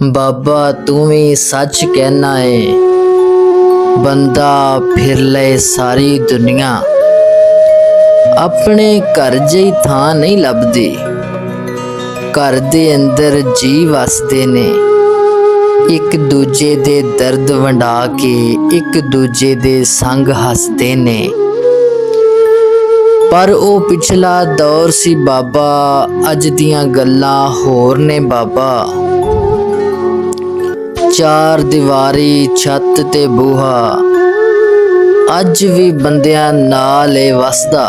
बाबा तू भी सच कहना है। बंदा फिर ले सारी दुनिया, अपने घर जही थां नहीं लभदी। घर दे अंदर जी वसदे ने, एक दूजे दे दर्द वंडा के एक दूजे दे संग हसदे ने। पर ओ पिछला दौर सी बाबा, अज दियां गल्लां होर ने बाबा। चार दीवारी छत ते बूहा, अज भी बंदियां नाल ए वसदा।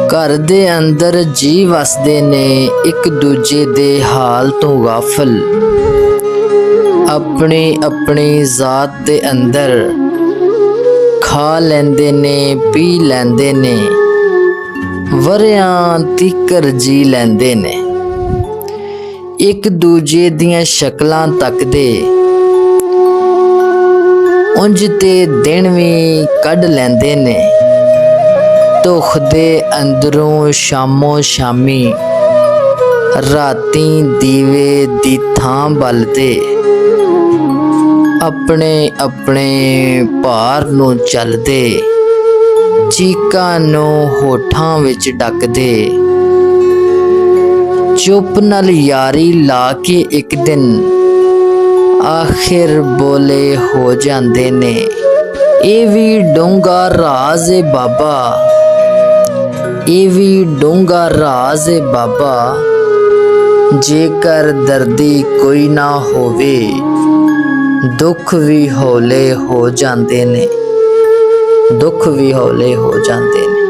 घर दे अंदर जी वसदे ने, एक दूजे दे हाल तो गाफल। अपनी अपनी जात दे अंदर खा लैंदे ने पी लैंदे ने, वरियां तिकर जी लैंदे ने। एक दूजे दियां शक्लां तकदे, उंज ते दिन भी कढ लैंदे ने। धुख दे अंदरों शामो शामी, राती दीवे दी थां बलदे। अपने अपने भार नूं चलदे, चीकां नूं होठां विच डकदे। चुप नाल यारी ला के एक दिन, आखिर बोले हो जांदे ने। ए भी डूंगा राज ए बाबा, ए भी डूंगा राज ए बाबा। जेकर दर्दी कोई ना होवे, दुख भी हौले हो जांदे ने, दुख भी हौले हो जांदे ने।